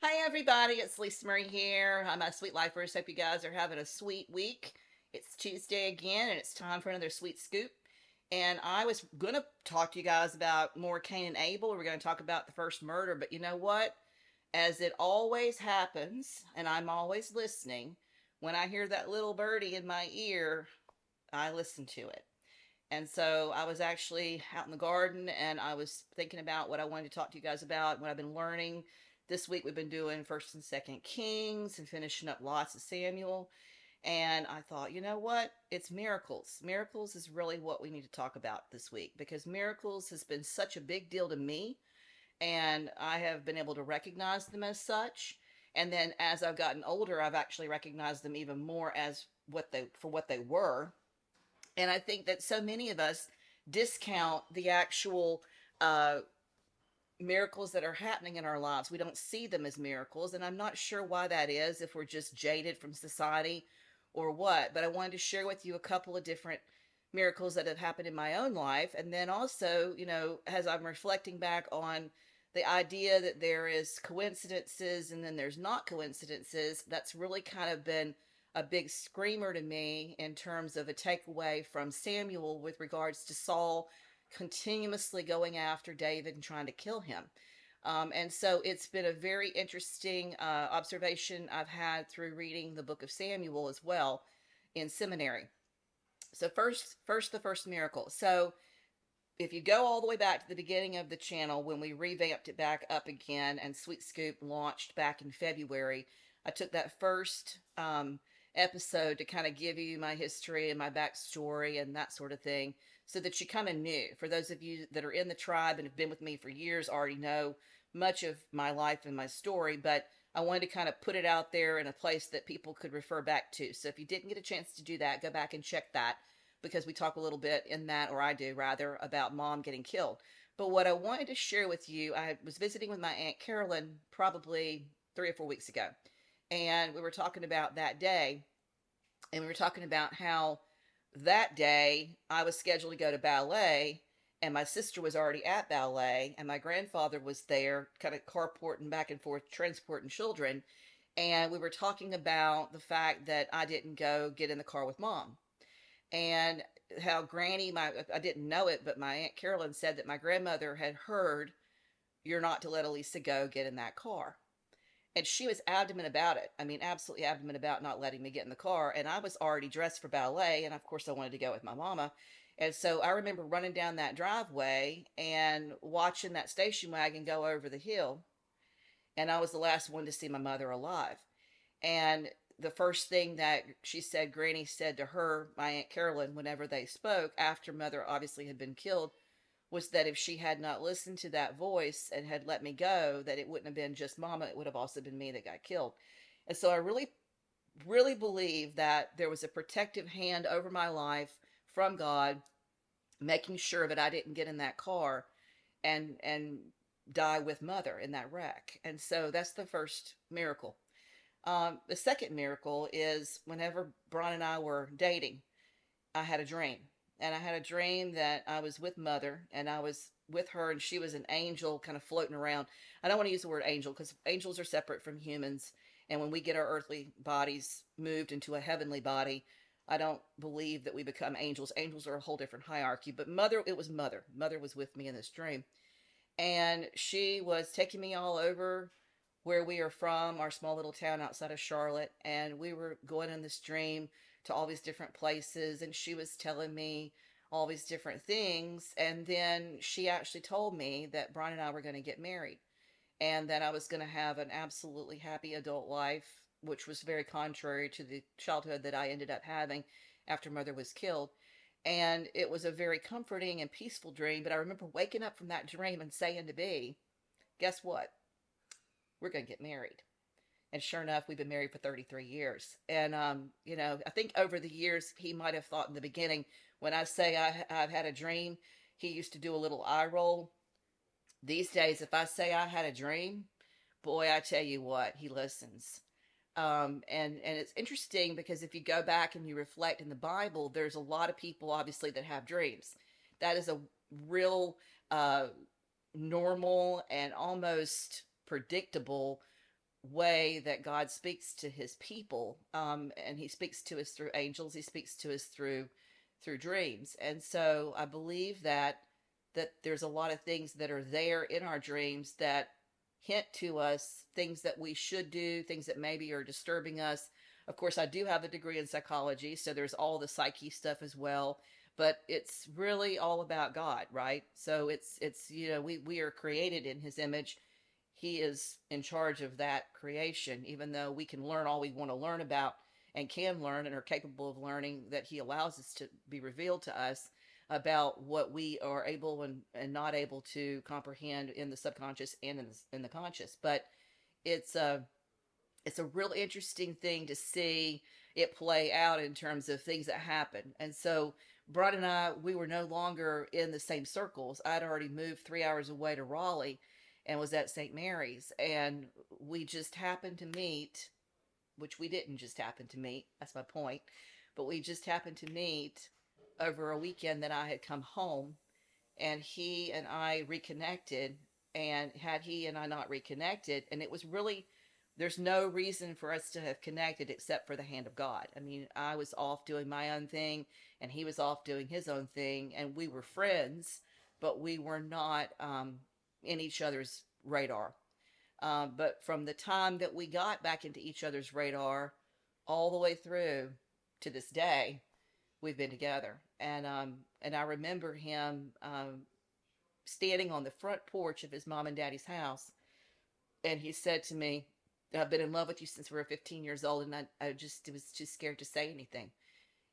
Hi, everybody. It's Lisa Marie here. I'm a Sweet Lifers. Hope you guys are having a sweet week. It's Tuesday again, and it's time for another sweet scoop. And I was going to talk to you guys about more Cain and Abel. We're going to talk about the first murder, but you know what? As it always happens, and I'm always listening, when I hear that little birdie in my ear, I listen to it. And so I was actually out in the garden and I was thinking about what I wanted to talk to you guys about, what I've been learning. This week we've been doing First and Second Kings and finishing up lots of Samuel. And I thought, you know what? It's miracles. Miracles is really what we need to talk about this week because miracles has been such a big deal to me. And I have been able to recognize them as such. And then as I've gotten older, I've actually recognized them even more as what they were. And I think that so many of us discount the actual uh, miracles that are happening in our lives. We don't see them as miracles. And I'm not sure why that is, if we're just jaded from society or what. But I wanted to share with you a couple of different miracles that have happened in my own life. And then also, as I'm reflecting back on the idea that there is coincidences and then there's not coincidences, that's really kind of been a big screamer to me in terms of a takeaway from Samuel with regards to Saul continuously going after David and trying to kill him. And so it's been a very interesting observation I've had through reading the book of Samuel as well in seminary. So first the first miracle. So if you go all the way back to the beginning of the channel when we revamped it back up again and Sweet Scoop launched back in February, I took that first episode to kind of give you my history and my backstory and that sort of thing so that you kind of knew. For those of you that are in the tribe and have been with me for years already know much of my life and my story, but I wanted to kind of put it out there in a place that people could refer back to. So if you didn't get a chance to do that, go back and check that because we talk a little bit in that, or I do rather, about mom getting killed. But what I wanted to share with you, I was visiting with my Aunt Carolyn probably 3 or 4 weeks ago. And we were talking about that day. And we were talking about how that day I was scheduled to go to ballet. And my sister was already at ballet. And my grandfather was there, kind of carporting back and forth, transporting children. And we were talking about the fact that I didn't go get in the car with mom and how Granny, I didn't know it, but my Aunt Carolyn said that my grandmother had heard, "You're not to let Alisa go get in that car." And she was adamant about it. I mean, absolutely adamant about not letting me get in the car. And I was already dressed for ballet. And of course, I wanted to go with my mama. And so I remember running down that driveway and watching that station wagon go over the hill. And I was the last one to see my mother alive. And the first thing that she said, Granny said to her, my Aunt Carolyn, whenever they spoke, after Mother obviously had been killed, was that if she had not listened to that voice and had let me go, that it wouldn't have been just Mama, it would have also been me that got killed. And so I really, really believe that there was a protective hand over my life from God, making sure that I didn't get in that car and die with Mother in that wreck. And so that's the first miracle. The second miracle is whenever Brian and I were dating, I had a dream. And I had a dream that I was with Mother and I was with her and she was an angel kind of floating around. I don't want to use the word angel because angels are separate from humans. And when we get our earthly bodies moved into a heavenly body, I don't believe that we become angels. Angels are a whole different hierarchy. But Mother, it was Mother. Mother was with me in this dream. And she was taking me all over where we are from, our small little town outside of Charlotte, and we were going in this dream to all these different places, and she was telling me all these different things, and then she actually told me that Brian and I were going to get married, and that I was going to have an absolutely happy adult life, which was very contrary to the childhood that I ended up having after Mother was killed. And it was a very comforting and peaceful dream, but I remember waking up from that dream and saying to B, guess what? We're going to get married. And sure enough, we've been married for 33 years. And, I think over the years, he might have thought in the beginning, when I say I've had a dream, he used to do a little eye roll. These days, if I say I had a dream, boy, I tell you what, he listens. And it's interesting because if you go back and you reflect in the Bible, there's a lot of people, obviously, that have dreams. That is a real normal and almost predictable way that God speaks to his people. And he speaks to us through angels. He speaks to us through dreams. And so I believe that there's a lot of things that are there in our dreams that hint to us things that we should do, things that maybe are disturbing us. Of course, I do have a degree in psychology, so there's all the psyche stuff as well. But it's really all about God, right? So it's we are created in His image. He is in charge of that creation, even though we can learn all we want to learn about and can learn and are capable of learning, that He allows us to be revealed to us about what we are able and not able to comprehend in the subconscious and in the conscious. But it's a real interesting thing to see it play out in terms of things that happen. And so Brian and I, we were no longer in the same circles. I'd already moved 3 hours away to Raleigh and was at St. Mary's. And we just happened to meet, which we didn't just happen to meet. That's my point. But we just happened to meet over a weekend that I had come home, and he and I reconnected. And had he and I not reconnected, and it was really, there's no reason for us to have connected except for the hand of God. I mean, I was off doing my own thing, and he was off doing his own thing, and we were friends, but we were not in each other's radar. But from the time that we got back into each other's radar, all the way through to this day, we've been together. And I remember him standing on the front porch of his mom and daddy's house, and he said to me, "I've been in love with you since we were 15 years old," and I just was too scared to say anything.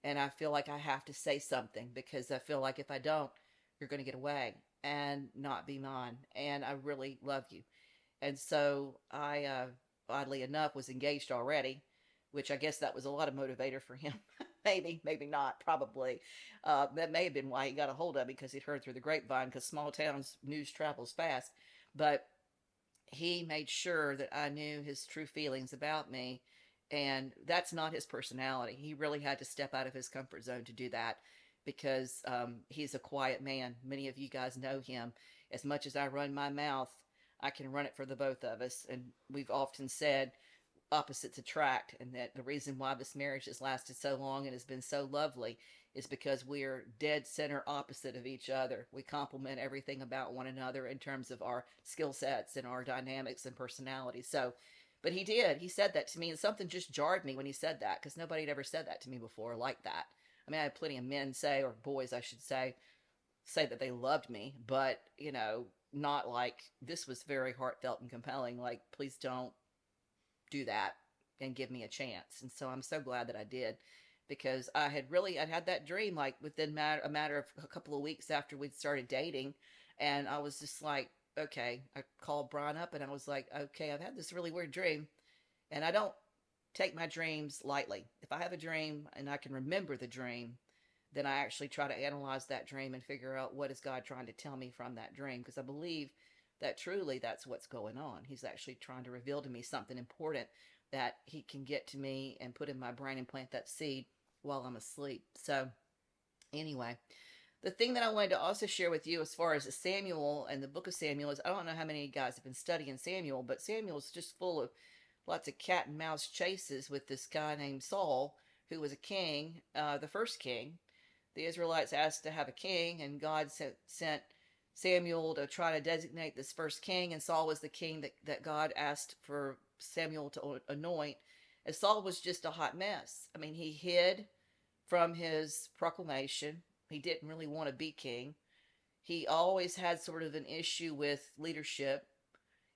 And I feel like I have to say something, because I feel like if I don't, you're going to get away and not be mine. And I really love you. And so I, oddly enough, was engaged already, which I guess that was a lot of motivator for him. Maybe, maybe not, probably. That may have been why he got a hold of me, because he'd heard through the grapevine, because small towns news travels fast. But he made sure that I knew his true feelings about me. And that's not his personality. He really had to step out of his comfort zone to do that, because he's a quiet man. Many of you guys know him. As much as I run my mouth, I can run it for the both of us. And we've often said opposites attract, and that the reason why this marriage has lasted so long and has been so lovely is because we're dead center opposite of each other. We complement everything about one another in terms of our skill sets and our dynamics and personalities. So, but he did. He said that to me, and something just jarred me when he said that, because nobody had ever said that to me before like that. I mean, I had plenty of men say, or boys, I should say that they loved me, but not like this. Was very heartfelt and compelling. Like, please don't do that and give me a chance. And so I'm so glad that I did, because I'd had that dream like within a matter of a couple of weeks after we'd started dating. And I was just like, okay. I called Brian up and I was like, okay, I've had this really weird dream, and I don't take my dreams lightly. If I have a dream and I can remember the dream, then I actually try to analyze that dream and figure out what is God trying to tell me from that dream, because I believe that truly that's what's going on. He's actually trying to reveal to me something important that he can get to me and put in my brain and plant that seed while I'm asleep. So anyway, the thing that I wanted to also share with you as far as Samuel and the book of Samuel is, I don't know how many of you guys have been studying Samuel, but Samuel's just full of lots of cat and mouse chases with this guy named Saul, who was a king, the first king. The Israelites asked to have a king, and God sent Samuel to try to designate this first king, and Saul was the king that God asked for Samuel to anoint. And Saul was just a hot mess. I mean, he hid from his proclamation. He didn't really want to be king. He always had sort of an issue with leadership,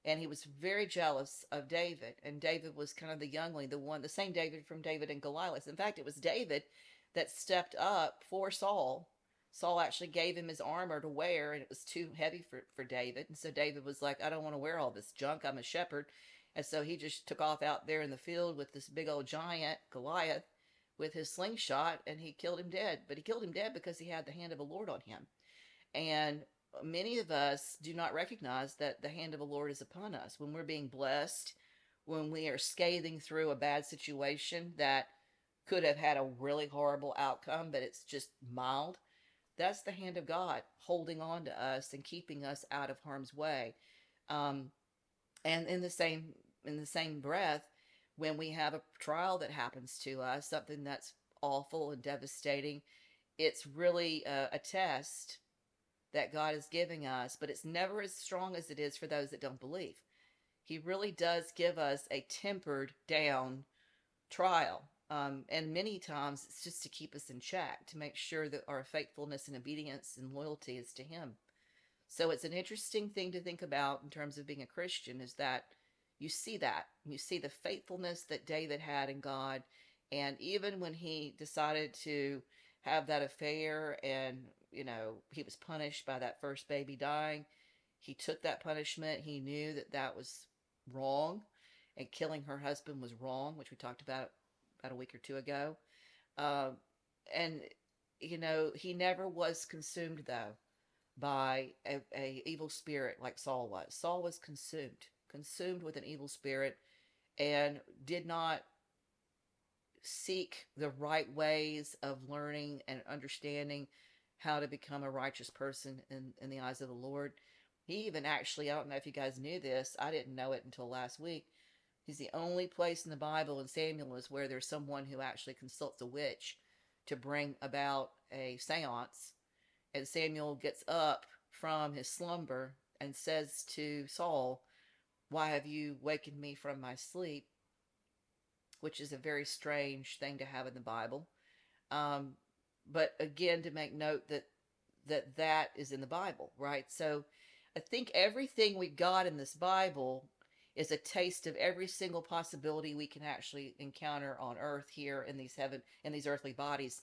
and he was very jealous of David. And David was kind of the youngling, the same David from David and Goliath. In fact, it was David that stepped up for Saul. Saul actually gave him his armor to wear, and it was too heavy for David. And so David was like, I don't want to wear all this junk. I'm a shepherd. And so he just took off out there in the field with this big old giant, Goliath, with his slingshot, and he killed him dead. But he killed him dead because he had the hand of the Lord on him. And many of us do not recognize that the hand of the Lord is upon us. When we're being blessed, when we are scathing through a bad situation that could have had a really horrible outcome, but it's just mild, that's the hand of God holding on to us and keeping us out of harm's way. And in the same in the same breath, when we have a trial that happens to us, something that's awful and devastating, it's really a test that God is giving us, but it's never as strong as it is for those that don't believe. He really does give us a tempered down trial. And many times it's just to keep us in check, to make sure that our faithfulness and obedience and loyalty is to Him. So it's an interesting thing to think about in terms of being a Christian, is that you see that. You see the faithfulness that David had in God. And even when he decided to have that affair and, he was punished by that first baby dying, he took that punishment. He knew that that was wrong, and killing her husband was wrong, which we talked about a week or two ago. Um, and, he never was consumed, though, by a evil spirit like Saul was. Saul was consumed with an evil spirit, and did not seek the right ways of learning and understanding how to become a righteous person in the eyes of the Lord. He even actually, I don't know if you guys knew this, I didn't know it until last week. He's the only place in the Bible, in Samuel, is where there's someone who actually consults a witch to bring about a seance. And Samuel gets up from his slumber and says to Saul, "Why have you wakened me from my sleep?" Which is a very strange thing to have in the Bible. Um, but again, to make note that is in the Bible, right? So I think everything we got in this Bible is a taste of every single possibility we can actually encounter on earth here in these earthly bodies.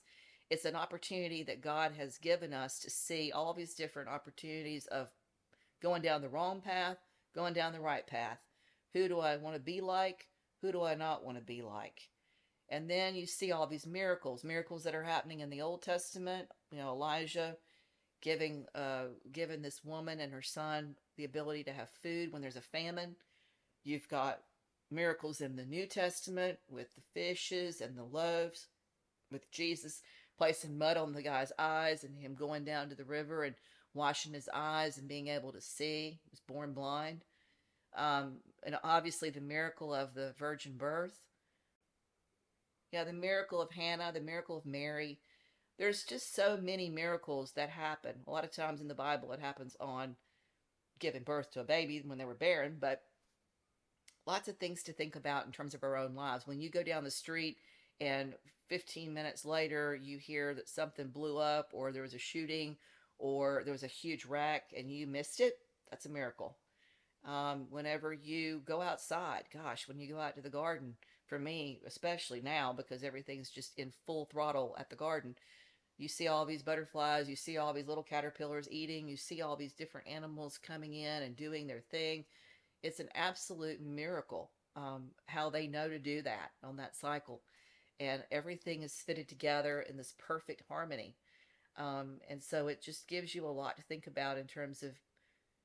It's an opportunity that God has given us to see all these different opportunities of going down the wrong path, going down the right path. Who do I want to be like? Who do I not want to be like? And then you see all these miracles that are happening in the Old Testament. Elijah giving this woman and her son the ability to have food when there's a famine. You've got miracles in the New Testament with the fishes and the loaves, with Jesus placing mud on the guy's eyes and him going down to the river and washing his eyes and being able to see. He was born blind. And obviously the miracle of the virgin birth. Yeah, the miracle of Hannah, the miracle of Mary. There's just so many miracles that happen. A lot of times in the Bible, it happens on giving birth to a baby when they were barren, but lots of things to think about in terms of our own lives. When you go down the street and 15 minutes later you hear that something blew up, or there was a shooting, or there was a huge wreck and you missed it, that's a miracle. Whenever you go outside, gosh, when you go out to the garden, for me, especially now, because everything's just in full throttle at the garden, you see all these butterflies, you see all these little caterpillars eating, you see all these different animals coming in and doing their thing. It's an absolute miracle, how they know to do that on that cycle. And everything is fitted together in this perfect harmony. And so it just gives you a lot to think about in terms of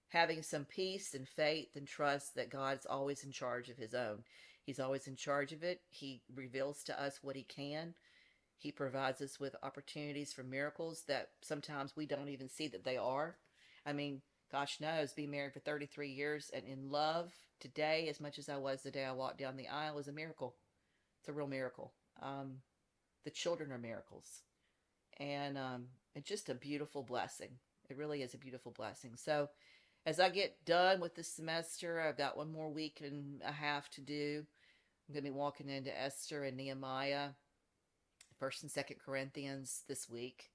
having some peace and faith and trust that God's always in charge of His own. He's always in charge of it. He reveals to us what He can. He provides us with opportunities for miracles that sometimes we don't even see that they are. I mean, gosh knows, being married for 33 years and in love today as much as I was the day I walked down the aisle is a miracle. It's a real miracle. The children are miracles. And it's just a beautiful blessing. It really is a beautiful blessing. So as I get done with this semester, I've got one more week and a half to do. I'm going to be walking into Esther and Nehemiah, First and Second Corinthians this week.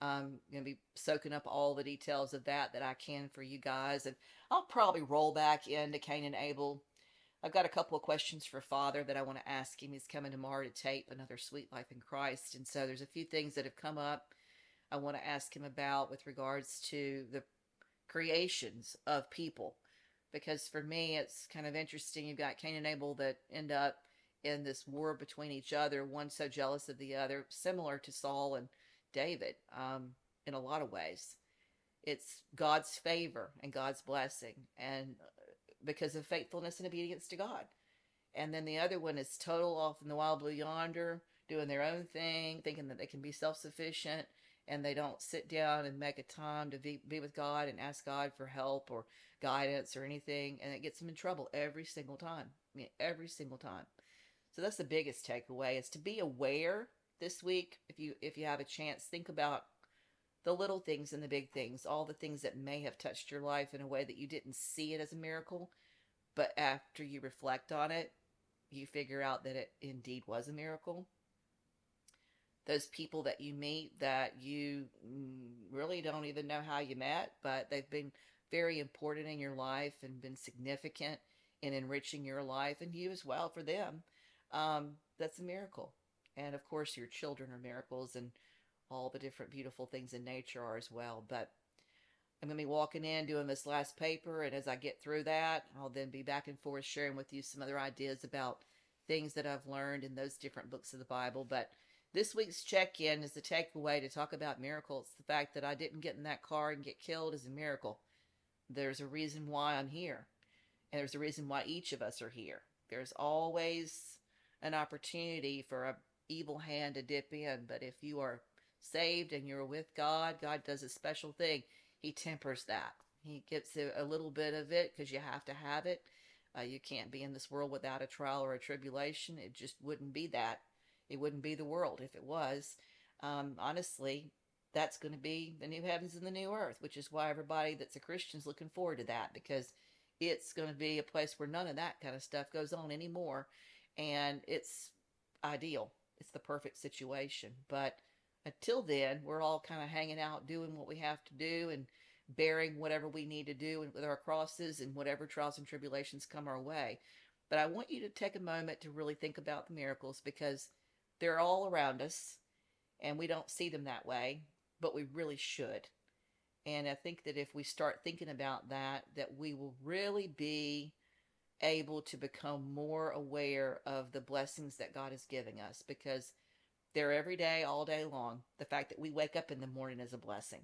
I'm going to be soaking up all the details of that I can for you guys. And I'll probably roll back into Cain and Abel. I've got a couple of questions for Father that I want to ask him. He's coming tomorrow to tape another Sweet Life in Christ. And so there's a few things that have come up I want to ask him about with regards to the creations of people. Because for me, it's kind of interesting. You've got Cain and Abel that end up in this war between each other, one so jealous of the other, similar to Saul and David, in a lot of ways. It's God's favor and God's blessing, and because of faithfulness and obedience to God. And then the other one is total off in the wild blue yonder, doing their own thing, thinking that they can be self-sufficient, and they don't sit down and make a time to be with God and ask God for help or guidance or anything, and it gets them in trouble every single time. I mean, every single time. So that's the biggest takeaway, is to be aware this week. If you have a chance, think about the little things and the big things, all the things that may have touched your life in a way that you didn't see it as a miracle, but after you reflect on it, you figure out that it indeed was a miracle. Those people that you meet that you really don't even know how you met, but they've been very important in your life and been significant in enriching your life and you as well for them. That's a miracle. And of course, your children are miracles, and all the different beautiful things in nature are as well. But I'm going to be walking in doing this last paper, and as I get through that, I'll then be back and forth sharing with you some other ideas about things that I've learned in those different books of the Bible. But this week's check-in is the takeaway to talk about miracles. The fact that I didn't get in that car and get killed is a miracle. There's a reason why I'm here, and there's a reason why each of us are here. There's always an opportunity for a evil hand to dip in, but if you are saved and you're with God, God does a special thing. He tempers that. He gives a little bit of it because you have to have it. You can't be in this world without a trial or a tribulation. It just wouldn't be that. It wouldn't be the world if it was. Honestly, that's going to be the new heavens and the new earth, which is why everybody that's a Christian is looking forward to that, because it's going to be a place where none of that kind of stuff goes on anymore. And it's ideal. It's the perfect situation. But until then, we're all kind of hanging out doing what we have to do and bearing whatever we need to do with our crosses and whatever trials and tribulations come our way. But I want you to take a moment to really think about the miracles, because they're all around us and we don't see them that way, but we really should. And I think that if we start thinking about that, that we will really be able to become more aware of the blessings that God is giving us, because they're every day, all day long. The fact that we wake up in the morning is a blessing.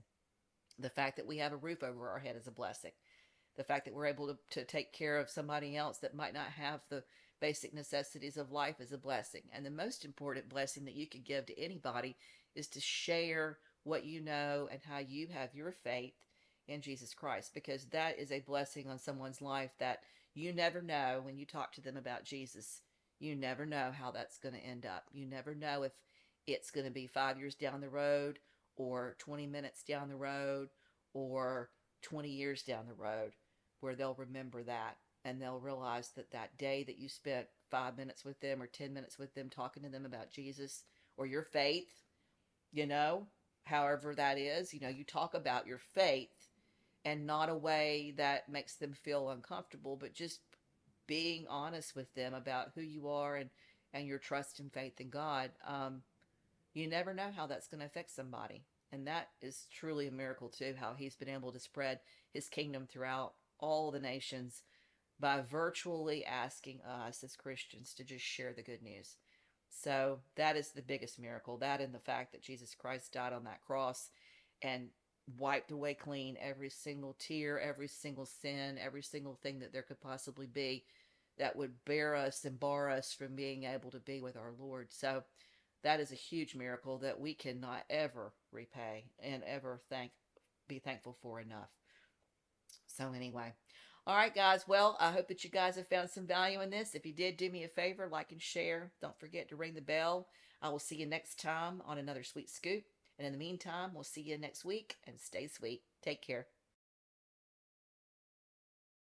The fact that we have a roof over our head is a blessing. The fact that we're able to take care of somebody else that might not have the basic necessities of life is a blessing. And the most important blessing that you can give to anybody is to share what you know and how you have your faith in Jesus Christ, because that is a blessing on someone's life that you never know when you talk to them about Jesus. You never know how that's going to end up. You never know if it's going to be 5 years down the road, or 20 minutes down the road, or 20 years down the road, where they'll remember that and they'll realize that that day that you spent 5 minutes with them or 10 minutes with them talking to them about Jesus or your faith, you know, however that is, you talk about your faith, and not a way that makes them feel uncomfortable, but just being honest with them about who you are and your trust and faith in God. You never know how that's going to affect somebody. And that is truly a miracle too, how he's been able to spread his kingdom throughout all the nations by virtually asking us as Christians to just share the good news. So that is the biggest miracle. That and the fact that Jesus Christ died on that cross and wiped away clean every single tear, every single sin, every single thing that there could possibly be that would bear us and bar us from being able to be with our Lord. So that is a huge miracle that we cannot ever repay and ever be thankful for enough. So anyway, all right, guys. Well, I hope that you guys have found some value in this. If you did, do me a favor, like and share. Don't forget to ring the bell. I will see you next time on another Sweet Scoop. And in the meantime, we'll see you next week, and stay sweet. Take care.